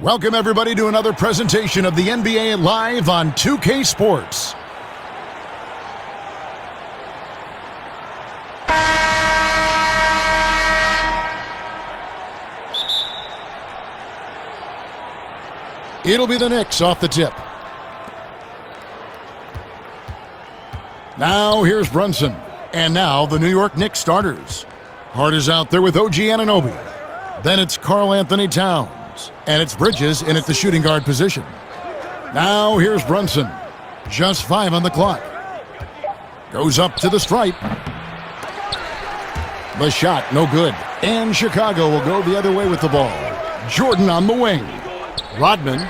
Welcome, everybody, to another presentation of the NBA live on 2K Sports. It'll be the Knicks off the tip. Now here's Brunson. And now the New York Knicks starters. Hart is out there with OG Anunoby. Then it's Karl Anthony Towns. And it's Bridges in at the shooting guard position. Now here's Brunson. Just 5 on the clock. Goes up to the stripe. The shot, no good. And Chicago will go the other way with the ball. Jordan on the wing. Rodman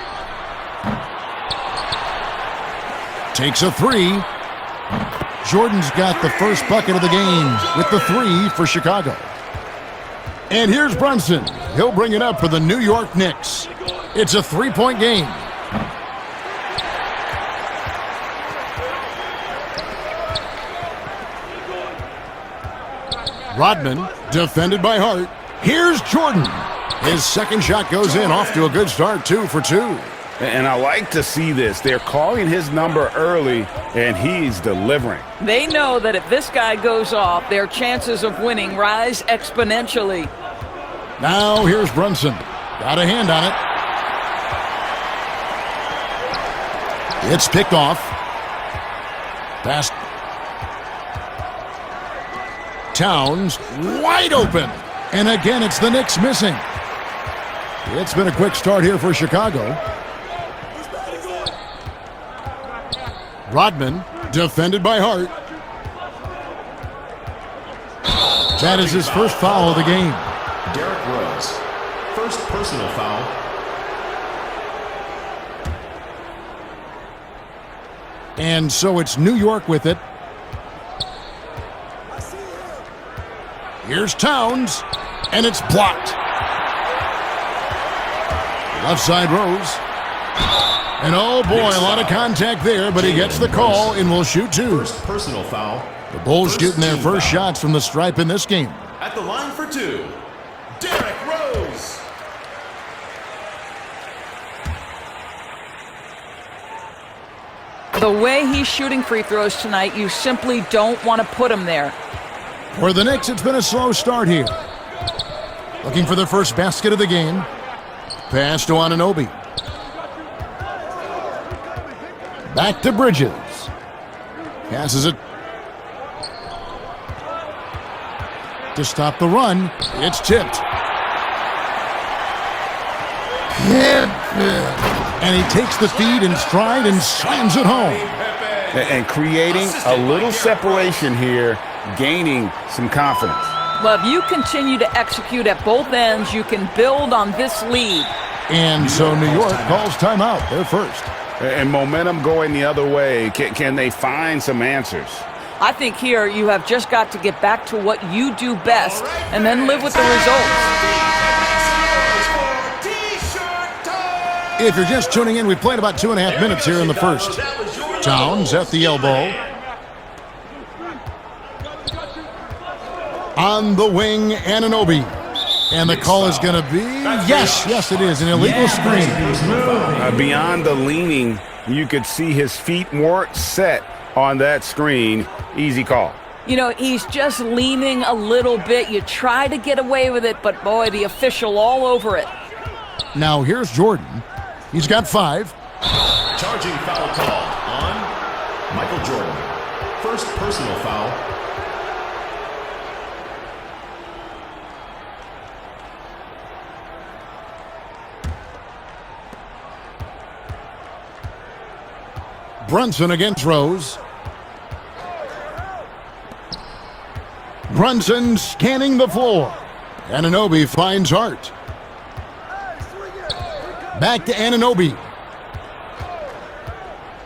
takes a 3. Jordan's got the first bucket of the game with the 3 for Chicago. And here's Brunson. He'll bring it up for the New York Knicks. It's a 3-point game. Rodman, defended by Hart. Here's Jordan. His second shot goes in, off to a good start, 2 for 2. And I like to see this. They're calling his number early, and he's delivering. They know that if this guy goes off, their chances of winning rise exponentially. Now here's Brunson. Got a hand on it. It's picked off. Pass. Towns wide open. And again, it's the Knicks missing. It's been a quick start here for Chicago. Rodman, defended by Hart. That is his first foul of the game. Derrick Rose, first personal foul. And so it's New York with it. Here's Towns, and it's blocked. Left side Rose. And oh boy, a lot of contact there, but he gets the call and will shoot 2. First personal foul. The Bulls shooting their first shots from the stripe in this game. At the line for 2, Derrick Rose. The way he's shooting free throws tonight, you simply don't want to put him there. For the Knicks, it's been a slow start here. Looking for their first basket of the game. Pass to Anunoby. Back to Bridges. Passes it to stop the run. It's tipped. And he takes the feed in stride and slams it home. And creating a little separation here, gaining some confidence. Well, if you continue to execute at both ends, you can build on this lead. And so New York calls timeout. They're first. And momentum going the other way. Can they find some answers? I think here you have just got to get back to what you do best and then live with the results. If you're just tuning in, we played about 2.5 minutes here in the first. Towns at the elbow. On the wing, Anunoby. And the call is going to be, yes, it is, an illegal screen. Beyond the leaning, you could see his feet weren't set on that screen. Easy call. You know, he's just leaning a little bit. You try to get away with it, but boy, the official all over it. Now here's Jordan. He's got 5. Charging foul call on Michael Jordan. First personal foul. Brunson against Rose. Brunson scanning the floor. Anunoby finds Hart. Back to Anunoby.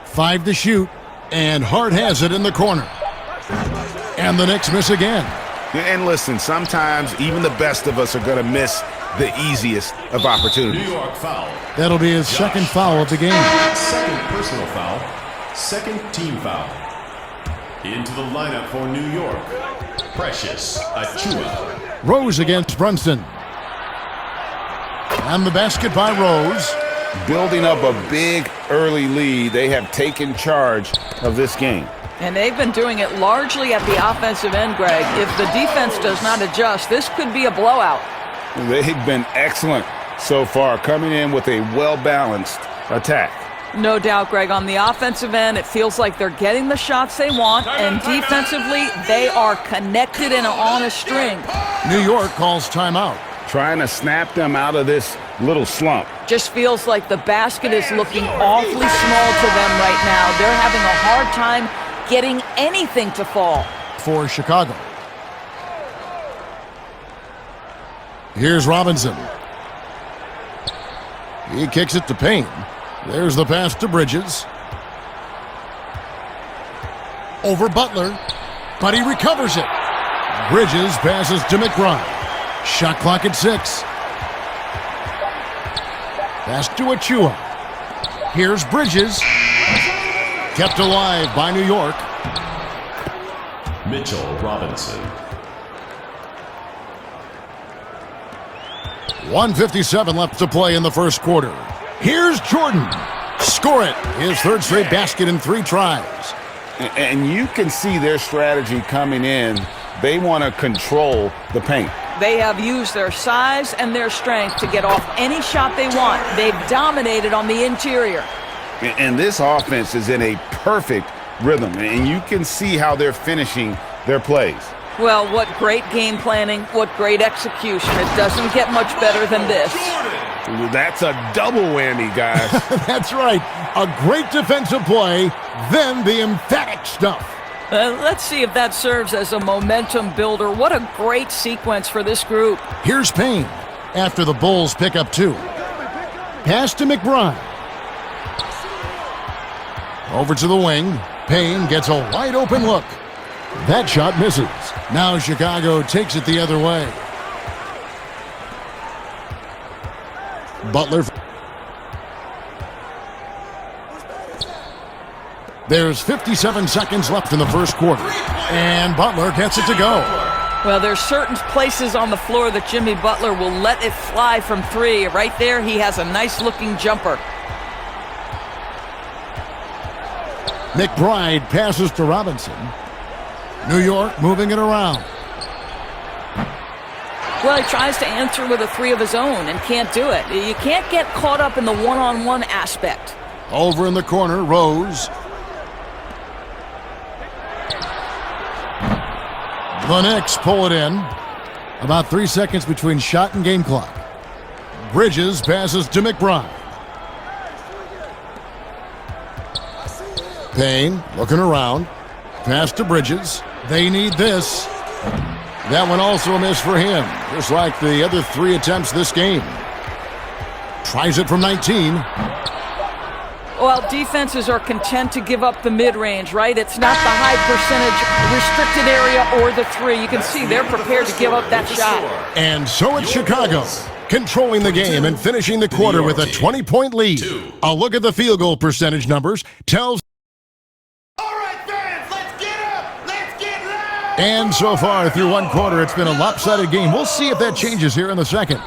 5 to shoot, and Hart has it in the corner. And the Knicks miss again. And listen, sometimes even the best of us are going to miss the easiest of opportunities. New York foul. That'll be his second foul of the game. Second personal foul. Second team foul. Into the lineup for New York, Precious Achiuwa. Rose against Brunson. And the basket by Rose. Building up a big early lead, they have taken charge of this game. And they've been doing it largely at the offensive end, Greg. If the defense does not adjust, this could be a blowout. They've been excellent so far, coming in with a well-balanced attack. No doubt, Greg. On the offensive end, it feels like they're getting the shots they want, and defensively, they are connected and on a string. New York calls timeout. Trying to snap them out of this little slump. Just feels like the basket is looking awfully small to them right now. They're having a hard time getting anything to fall. For Chicago. Here's Robinson. He kicks it to Payne. There's the pass to Bridges. Over Butler, but he recovers it. Bridges passes to McBride. Shot clock at 6. Pass to Achua. Here's Bridges. Kept alive by New York. Mitchell Robinson. 1:57 left to play in the first quarter. Here's Jordan. Score it. His third straight basket in 3 tries. And you can see their strategy coming in. They want to control the paint. They have used their size and their strength to get off any shot they want. They've dominated on the interior. And this offense is in a perfect rhythm, and you can see how they're finishing their plays. Well, what great game planning, what great execution. It doesn't get much better than this. That's a double whammy, guys. That's right. A great defensive play, then the emphatic stuff. Let's see if that serves as a momentum builder. What a great sequence for this group. Here's Payne after the Bulls pick up 2. Pass to McBride. Over to the wing. Payne gets a wide open look. That shot misses. Now Chicago takes it the other way. Butler. There's 57 seconds left in the first quarter. And Butler gets it to go. Well, there's certain places on the floor that Jimmy Butler will let it fly from 3. Right there, he has a nice-looking jumper. McBride passes to Robinson. New York moving it around. Well, he tries to answer with a 3 of his own and can't do it. You can't get caught up in the one-on-one aspect. Over in the corner, Rose. The Knicks pull it in. About 3 seconds between shot and game clock. Bridges passes to McBride. Payne looking around. Pass to Bridges. They need this. That one also a miss for him, just like the other 3 attempts this game. Tries it from 19. Well, defenses are content to give up the mid-range, right? It's not the high percentage restricted area or the 3. You can see they're prepared to give up that shot. And so it's Chicago, controlling the game and finishing the quarter with a 20-point lead. A look at the field goal percentage numbers tells. And so far through one quarter, it's been a lopsided game. We'll see if that changes here in the second.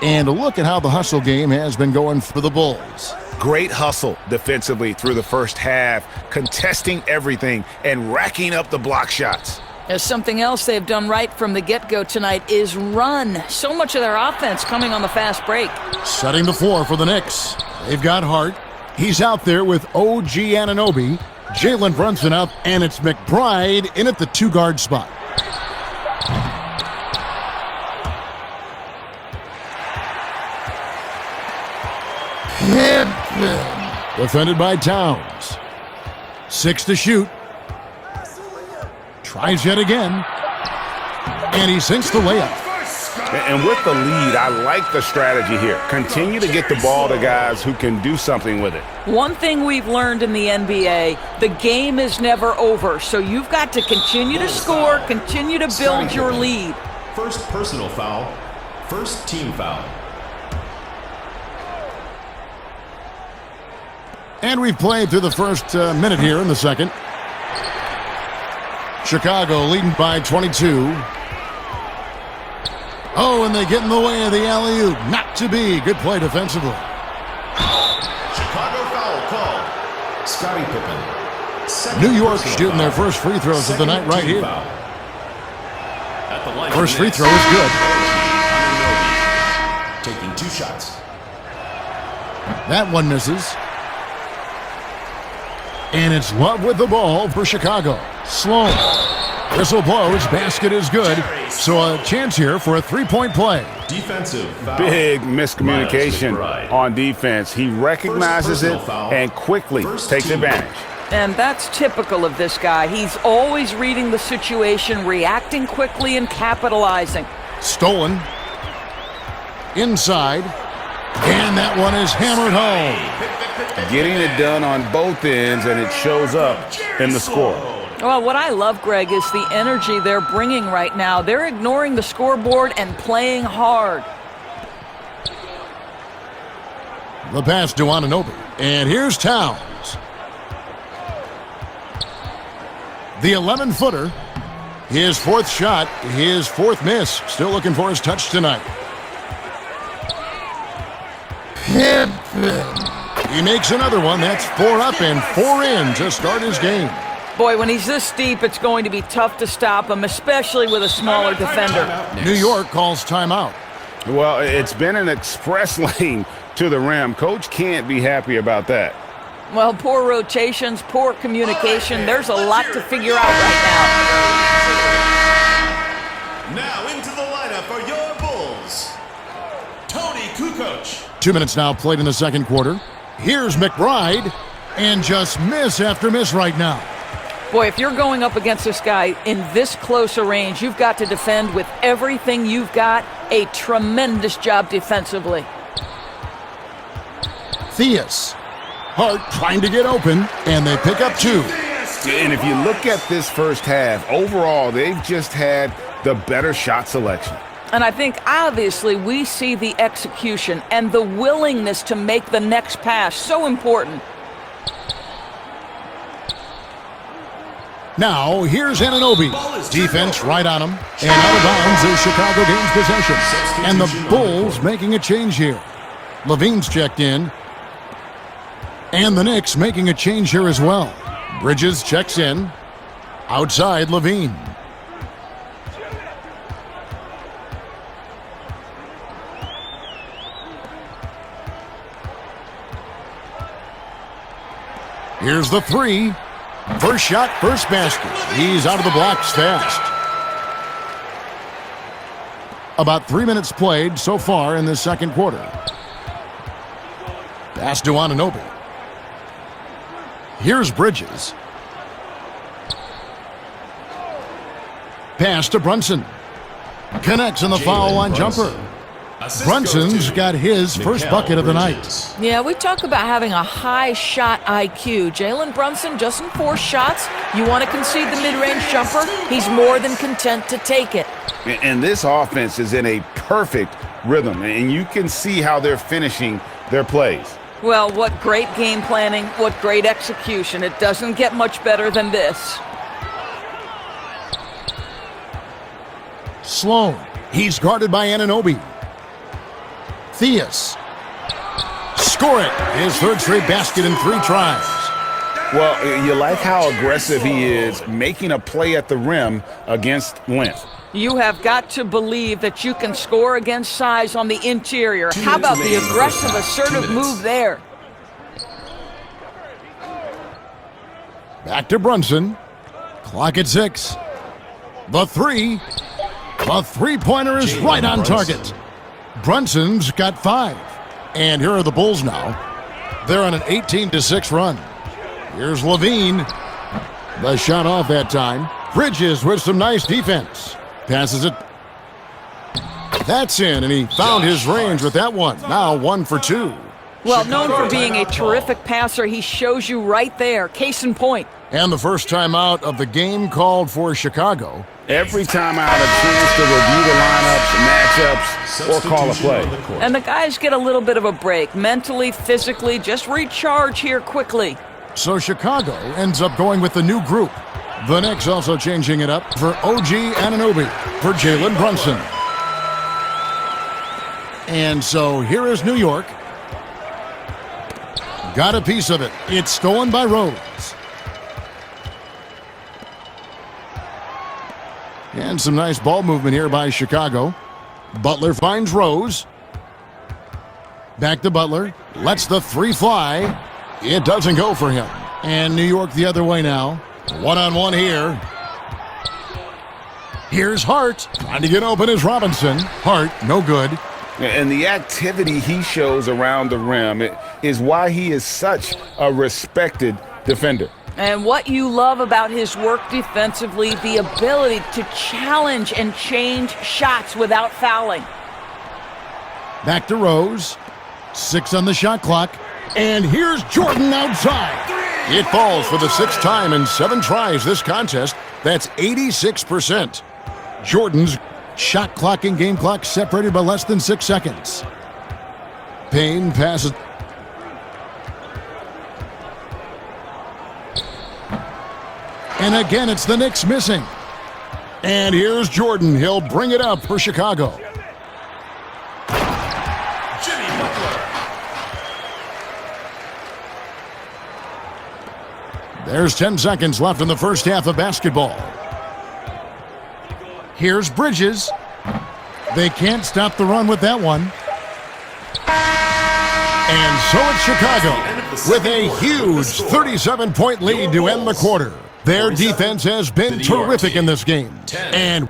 And a look at how the hustle game has been going for the Bulls. Great hustle defensively through the first half, contesting everything and racking up the block shots. There's something else they've done right from the get-go tonight is run. So much of their offense coming on the fast break. Setting the floor for the Knicks. They've got Hart. He's out there with OG Anunoby. Jalen Brunson out, and it's McBride in at the 2-guard spot. Defended by Towns. 6 to shoot. Tries yet again. And he sinks the layup. And with the lead, I like the strategy here. Continue to get the ball to guys who can do something with it. One thing we've learned in the NBA, the game is never over. So you've got to continue to score, continue to build your lead. First personal foul, first team foul. And we've played through the first minute here in the second. Chicago leading by 22. Oh, and they get in the way of the alley-oop. Not to be. Good play defensively. Chicago foul called. Scottie Pippen. Second New York personal shooting their foul. first free throws of the night right Second team here. foul. At the line First for free Knicks, throw is good. Anunoby taking 2 shots. That one misses. And it's Love with the ball for Chicago. Sloan. Whistle blows. Basket is good. So a chance here for a three-point play. Defensive foul. Big miscommunication Miles McBride. on defense. He recognizes it personal foul. and quickly First takes team. advantage. And that's typical of this guy. He's always reading the situation, reacting quickly, and capitalizing. Stolen. Inside. And that one is hammered home. Getting it done on both ends, and it shows up in the score. Well, what I love, Greg, is the energy they're bringing right now. They're ignoring the scoreboard and playing hard. The pass to Anunoby. And here's Towns. The 11-footer. His fourth shot, his fourth miss. Still looking for his touch tonight. He makes another one. That's 4 up and 4 in to start his game. Boy, when he's this deep, it's going to be tough to stop him, especially with a smaller defender. New York calls timeout. Well, it's been an express lane to the rim. Coach can't be happy about that. Well, poor rotations, poor communication. There's a lot to figure out right Now into the lineup for your Bulls. Tony Kukoc. 2 minutes now played in the second quarter. Here's McBride. And just miss after miss right now. now. Boy, if you're going up against this guy in this close a range, you've got to defend with everything you've got. A tremendous job defensively. Theus. Hart trying to get open, and they pick up 2. And if you look at this first half, overall, they've just had the better shot selection. And I think, obviously, we see the execution and the willingness to make the next pass so important. Now, here's Anunoby. Defense right on him. And out of bounds is Chicago gains possession. And the Bulls making a change here. Levine's checked in. And the Knicks making a change here as well. Bridges checks in. Outside, Levine. Here's the 3. First shot, first basket. He's out of the blocks fast. About 3 minutes played so far in this second quarter. Pass to Anunoby. Here's Bridges. Pass to Brunson. Connects in the foul line jumper. Brunson's got his first bucket of the night. Yeah, we talk about having a high shot IQ. Jalen Brunson just in 4 shots. You want to concede the mid-range jumper? He's more than content to take it. And this offense is in a perfect rhythm, and you can see how they're finishing their plays. Well, what great game planning, what great execution. It doesn't get much better than this. Sloan. He's guarded by Anunoby. Theus. Score it. His third straight basket in 3 tries. Well, you like how aggressive he is making a play at the rim against length. You have got to believe that you can score against size on the interior. How about the aggressive, assertive move there? Back to Brunson. Clock at 6. The 3. The three-pointer is right on target. Brunson's got 5. And here are the Bulls now. They're on an 18-6 run. Here's Levine. The shot off that time. Bridges with some nice defense. Passes it. That's in, and he found his range with that one. Now 1 for 2. Well, known for being a terrific passer, he shows you right there. Case in point. And the first time out of the game called for Chicago. Every time out, a chance to review the lineups, matchups, or call a play. And the guys get a little bit of a break. Mentally, physically, just recharge here quickly. So Chicago ends up going with the new group. The Knicks also changing it up for OG Anunoby for Jalen Brunson. And so here is New York. Got a piece of it. It's stolen by Rose. And some nice ball movement here by Chicago. Butler finds Rose. Back to Butler. Lets the three fly. It doesn't go for him. And New York the other way now. One-on-one here. Here's Hart. Trying to get open is Robinson. Hart, no good. And the activity he shows around the rim is why he is such a respected defender. And what you love about his work defensively, the ability to challenge and change shots without fouling. Back to Rose. 6 on the shot clock. And here's Jordan outside. It falls for the 6th time in 7 tries this contest. That's 86%. Jordan's shot clock and game clock separated by less than 6 seconds. Payne passes. And again, it's the Knicks missing. And here's Jordan. He'll bring it up for Chicago. Jimmy Butler. There's 10 seconds left in the first half of basketball. Here's Bridges. They can't stop the run with that one. And so it's Chicago with a huge 37-point lead to end the quarter. Their defense has been terrific in this game. And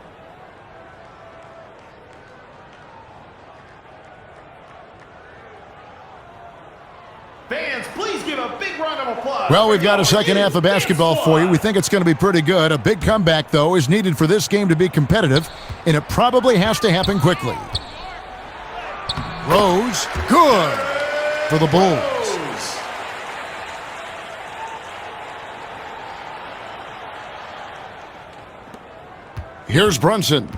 Fans, please give a big round of applause. well, we've got a second half of basketball for you. We think it's going to be pretty good. A big comeback, though, is needed for this game to be competitive, and it probably has to happen quickly. Rose, good for the Bulls. Here's Brunson.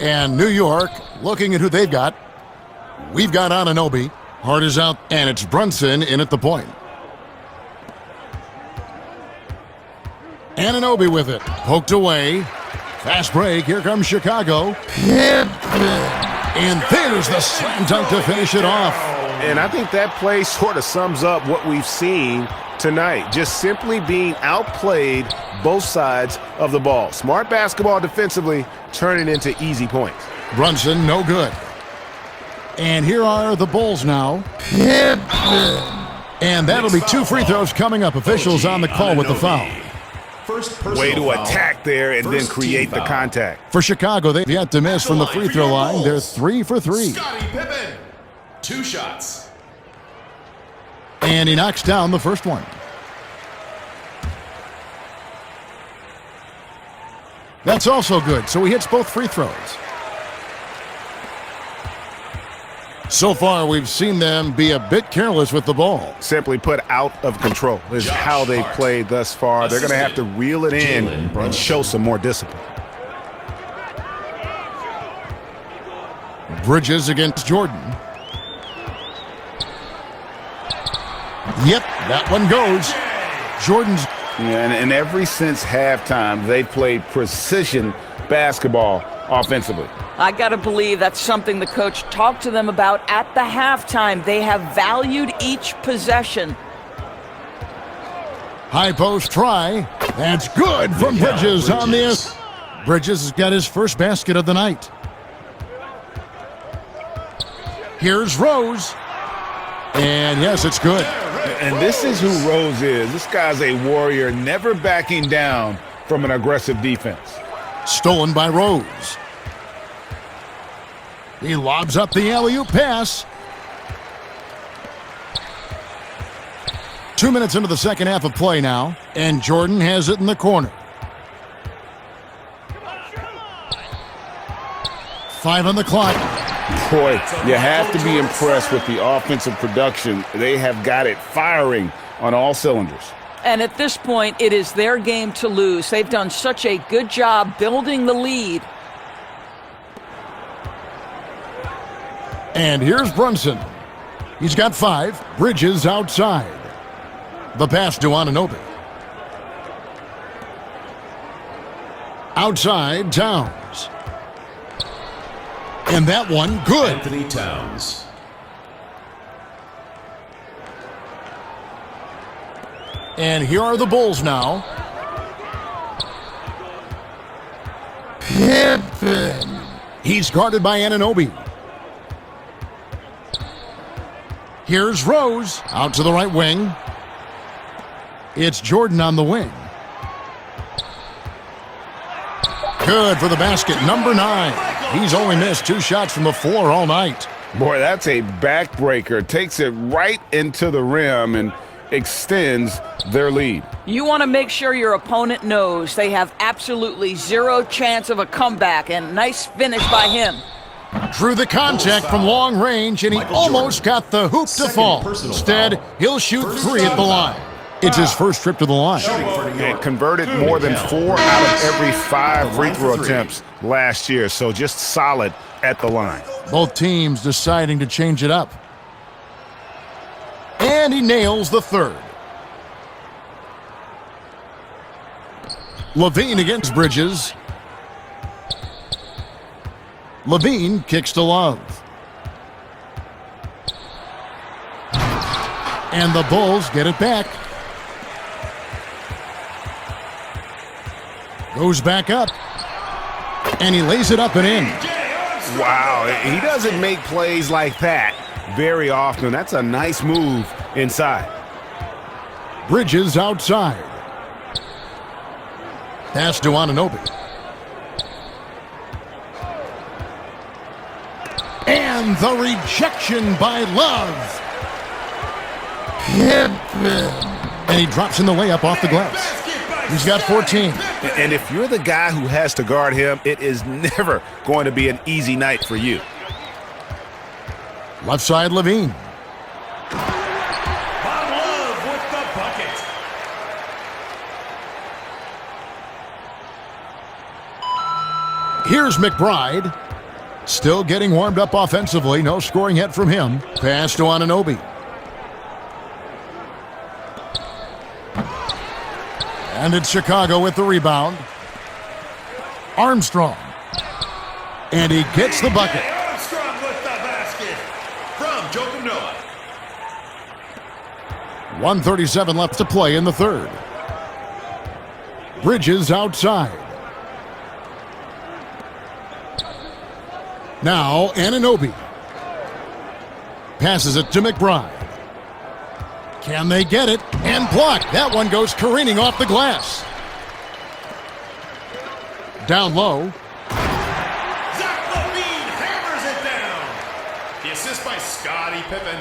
And New York, looking at who they've got. We've got Anunoby. Hart is out, and it's Brunson in at the point. Anunoby with it. Poked away. Fast break. Here comes Chicago. And there's the slam dunk to finish it off. And I think that play sort of sums up what we've seen tonight. Just simply being outplayed both sides of the ball. Smart basketball defensively, turning into easy points. Brunson, no good. And here are the Bulls now. And that'll be 2 free throws coming up. Officials on the call with the foul. First personal Way to foul. attack there and then First create team the foul. contact. For Chicago, they've yet to miss from the free throw line. They're 3 for 3. Scottie Pippen. 2 shots. And he knocks down the first one. That's also good, so he hits both free throws. So far, we've seen them be a bit careless with the ball. Simply put, out of control is Josh how they've Hart. played thus far. They're going to have to Assistant, reel it in Jalen and Brunson. show some more discipline. Bridges against Jordan. Yep, that one goes. Jordan's Yeah, and ever since halftime, they've played precision basketball offensively. I got to believe that's something the coach talked to them about at the halftime. They have valued each possession. high post try. That's good from Bridges on this. Bridges has got his first basket of the night. Here's Rose. And yes, it's good. And this is who Rose is. This guy's a warrior, never backing down from an aggressive defense. Stolen by Rose. He lobs up the alley-oop pass. 2 minutes into the second half of play now, and Jordan has it in the corner. 5 on the clock. Boy, you have to be impressed with the offensive production. They have got it firing on all cylinders. And at this point, it is their game to lose. They've done such a good job building the lead. And here's Brunson. He's got 5. Bridges outside. The pass to Anunoby. Outside, Towns. And that one, good. Anthony Towns. And here are the Bulls now. Pippen. He's guarded by Anunoby. Here's Rose out to the right wing. It's Jordan on the wing. Good for the basket, number 9. He's only missed 2 shots from the floor all night. Boy, that's a backbreaker. Takes it right into the rim and extends their lead. You want to make sure your opponent knows they have absolutely 0 chance of a comeback, and nice finish by him. Drew the contact from long range, and he almost got the hoop to fall. Instead, he'll shoot 3 at the line. It's his first trip to the line. And converted more than 4 out of every 5 free throw attempts last year, so just solid at the line. Both teams deciding to change it up. And he nails the third. Levine against Bridges. Levine kicks to Love. And the Bulls get it back. Goes back up. And he lays it up and in. Wow, he doesn't make plays like that very often. That's a nice move inside. Bridges outside. Pass to Anunoby. And the rejection by Love. Pippen. And he drops in the layup off the glass. He's got 14. And if you're the guy who has to guard him, it is never going to be an easy night for you. Left side, Levine. Bob Love with the bucket. Here's McBride. Still getting warmed up offensively. No scoring yet from him. Pass to Anunoby. And it's Chicago with the rebound. Armstrong. And he gets the bucket. Armstrong with the basket from Joakim Noah. 1:37 left to play in the third. Bridges outside. Now Anunoby. Passes it to McBride. Can they get it? And blocked. That one goes careening off the glass. Down low. Zach LaVine hammers it down. The assist by Scottie Pippen.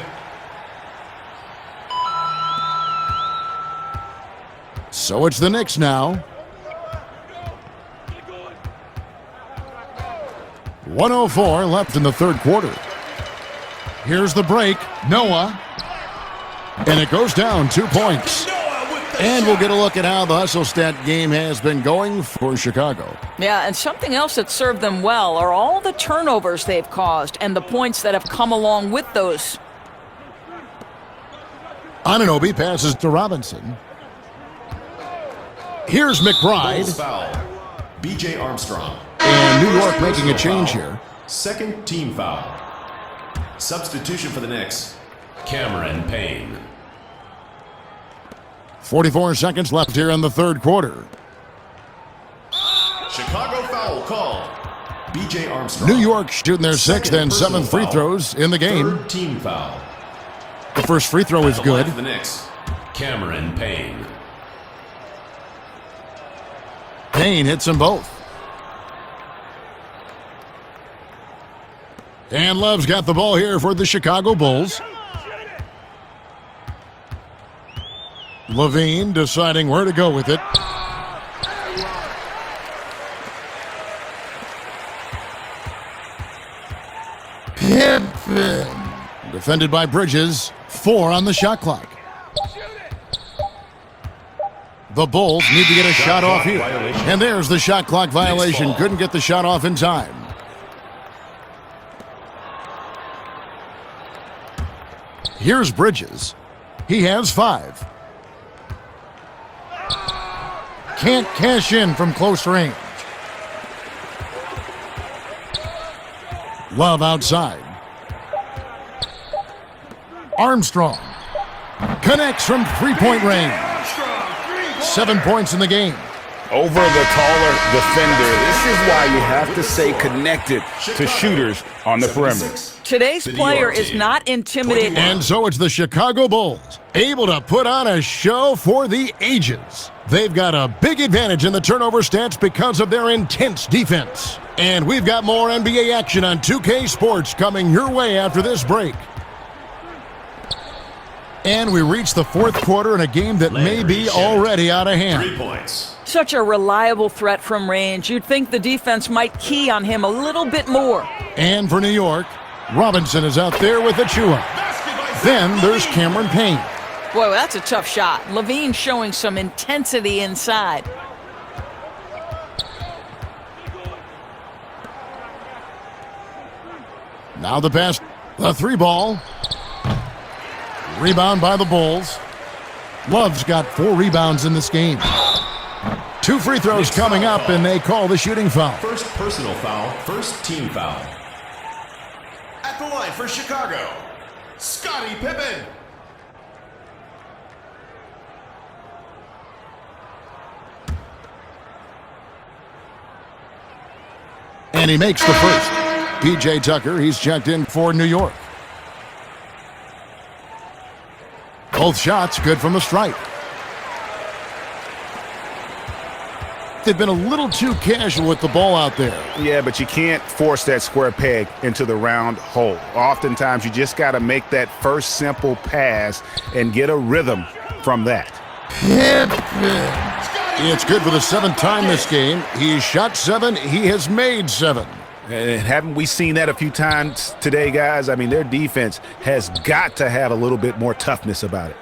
So it's the Knicks now. 1:04 left in the third quarter. Here's the break. Noah. And it goes down 2 points. And we'll get a look at how the hustle stat game has been going for Chicago. Yeah, and something else that served them well are all the turnovers they've caused and the points that have come along with those. Anunoby passes to Robinson. Here's McBride. Bulls foul. B.J. Armstrong. And New York making a change here. Second team foul. Substitution for the Knicks. Cameron Payne. 44 seconds left here in the third quarter. Chicago foul called. B.J. Armstrong. New York shooting their sixth and seventh free throws in the game. Third team foul. The first free throw is good. For the Knicks. Cameron Payne. Payne hits them both. And Love's got the ball here for the Chicago Bulls. Levine deciding where to go with it. Pippen. Defended by Bridges. 4 on the shot clock. The Bulls need to get a shot off here. And there's the shot clock violation. Couldn't get the shot off in time. Here's Bridges. He has 5. Can't cash in from close range. Love outside. Armstrong connects from three-point range. 7 points in the game. Over the taller defender. This is why you have to stay connected to shooters on the perimeter. Today's player is not intimidated. And so it's the Chicago Bulls, able to put on a show for the ages. They've got a big advantage in the turnover stats because of their intense defense. And we've got more NBA action on 2K Sports coming your way after this break. And we reach the fourth quarter in a game that may be already out of hand. 3 points. Such a reliable threat from range. You'd think the defense might key on him a little bit more. And for New York, Robinson is out there with a chew-up. Then there's Cameron Payne. Boy, that's a tough shot. Levine showing some intensity inside. Now the pass, the three ball. Rebound by the Bulls. Love's got 4 rebounds in this game. 2 free throws coming up, and they call the shooting foul. First personal foul, first team foul. At the line for Chicago, Scottie Pippen. And he makes the first. P.J. Tucker, he's checked in for New York. Both shots good from the stripe. They've been a little too casual with the ball out there. Yeah, but you can't force that square peg into the round hole. Oftentimes, you just got to make that first simple pass and get a rhythm from that. It's good for the 7th time this game. He's shot 7. He has made 7. And haven't we seen that a few times today, guys? I mean, their defense has got to have a little bit more toughness about it.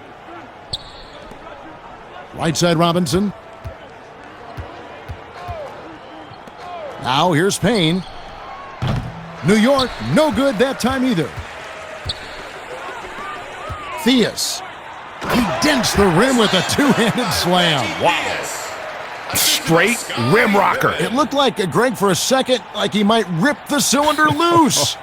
Right side Robinson. Now here's Payne. New York, no good that time either. Theus. He dents the rim with a 2-handed slam. Wow. Straight rim rocker. It looked like, Greg, for a second, like he might rip the cylinder loose.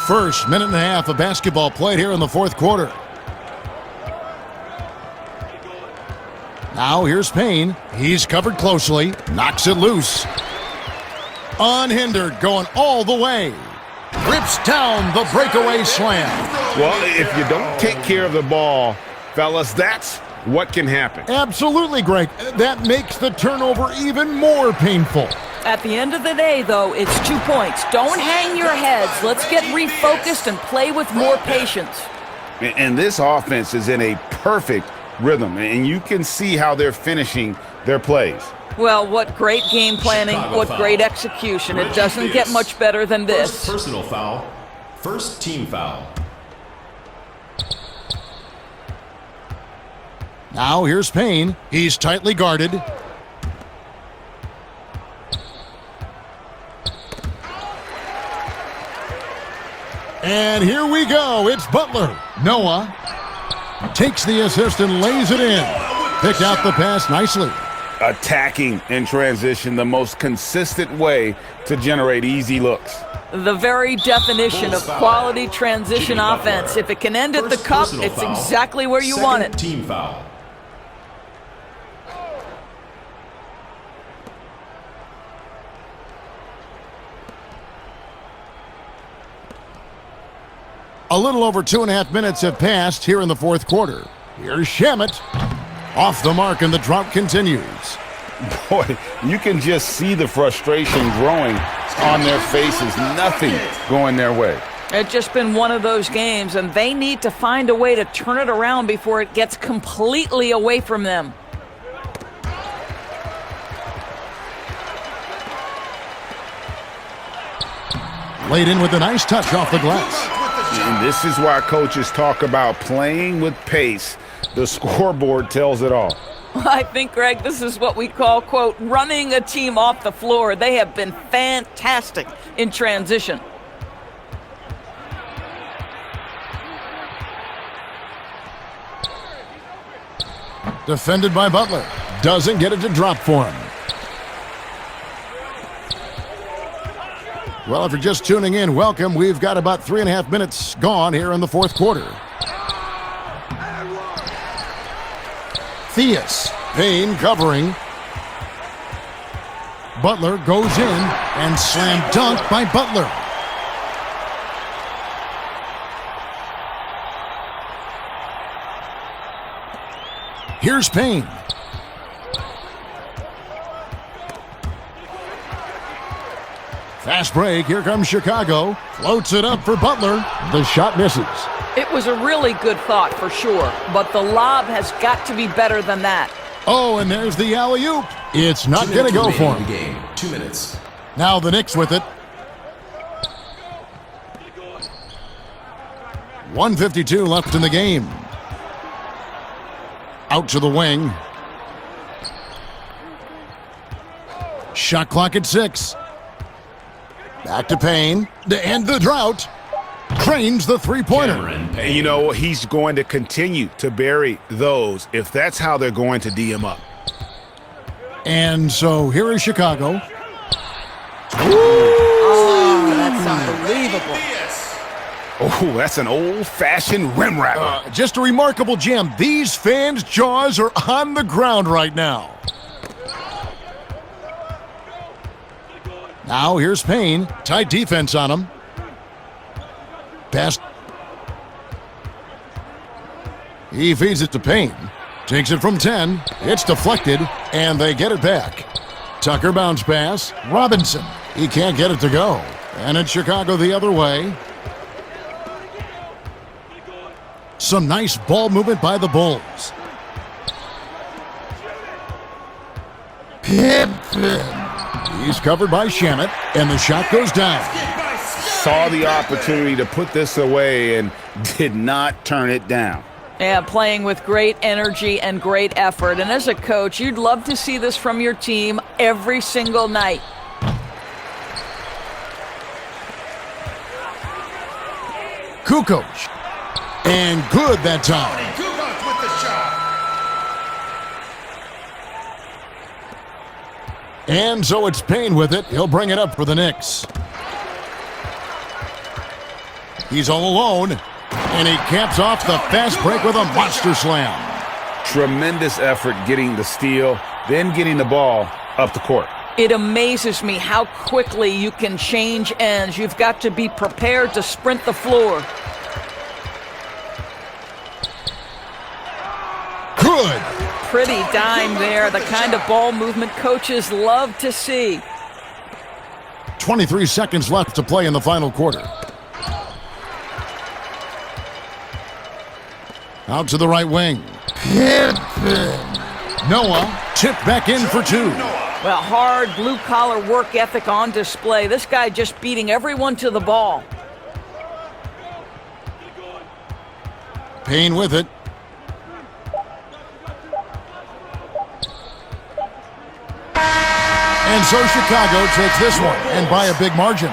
First minute and a half of basketball played here in the fourth quarter. Now here's Payne. He's covered closely. Knocks it loose. Unhindered, going all the way. Rips down the breakaway slam. Well, if you don't take care of the ball, fellas, that's what can happen. Absolutely, Greg. That makes the turnover even more painful. At the end of the day, though, it's 2 points. Don't hang your heads. Let's get refocused and play with more patience. And this offense is in a perfect rhythm, and you can see how they're finishing their plays. Well, what great game planning, what great execution. It doesn't get much better than this. First personal foul, first team foul. Now here's Payne. He's tightly guarded. And here we go. It's Butler. Noah takes the assist and lays it in. Picked out the pass nicely. Attacking in transition, the most consistent way to generate easy looks. The very definition of quality transition offense. If it can end at the cup, it's exactly where you want it. Team foul. A little over 2.5 minutes have passed here in the fourth quarter. Here's Shamet. Off the mark, and the drought continues. Boy, you can just see the frustration growing on their faces. Nothing going their way. It's just been one of those games, and they need to find a way to turn it around before it gets completely away from them. Laid in with a nice touch off the glass. And this is why coaches talk about playing with pace. The scoreboard tells it all. I think, Greg, this is what we call, quote, running a team off the floor. They have been fantastic in transition. Defended by Butler. Doesn't get it to drop for him. Well, if you're just tuning in, welcome. We've got about 3.5 minutes gone here in the fourth quarter. Theus. Payne covering. Butler goes in and slam dunk by Butler. Here's Payne. Fast break. Here comes Chicago. Floats it up for Butler. The shot misses. It was a really good thought for sure, but the lob has got to be better than that. Oh, and there's the alley-oop. It's not going to go for him. Game. 2 minutes. Now the Knicks with it. 1:52 left in the game. Out to the wing. Shot clock at 6. Back to Payne. To end the drought. Cranes the three-pointer. And you know, he's going to continue to bury those if that's how they're going to D him up. And so here is Chicago. Oh, that's unbelievable. Oh, that's an old-fashioned rim wrapper. Just a remarkable jam. These fans' jaws are on the ground right now. Now here's Payne. Tight defense on him. Pass. He feeds it to Payne. Takes it from 10. It's deflected, and they get it back. Tucker bounce pass. Robinson. He can't get it to go. And it's Chicago the other way. Some nice ball movement by the Bulls. He's covered by Shamet, and the shot goes down. Saw the opportunity to put this away and did not turn it down. Yeah, playing with great energy and great effort. And as a coach, you'd love to see this from your team every single night. Kukoc. And good that time. And so it's Payne with it. He'll bring it up for the Knicks. He's all alone. And he caps off the fast break with a monster slam. Tremendous effort getting the steal, then getting the ball up the court. It amazes me how quickly you can change ends. You've got to be prepared to sprint the floor. Good. Pretty dime there, the kind of ball movement coaches love to see. 23 seconds left to play in the final quarter. Out to the right wing. Noah tipped back in for 2. Well, hard blue-collar work ethic on display. This guy just beating everyone to the ball. Payne with it. And so Chicago takes this one, and by a big margin.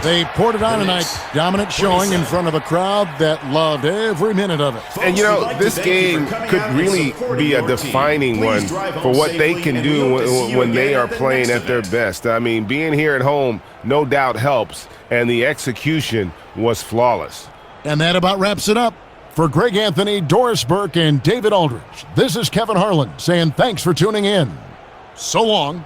They poured it on tonight. Dominant showing in front of a crowd that loved every minute of it. And, you know, this game could really be a defining one for what they can do when they are playing at their best. I mean, being here at home no doubt helps, and the execution was flawless. And that about wraps it up. For Greg Anthony, Doris Burke, and David Aldridge, this is Kevin Harlan saying thanks for tuning in. So long.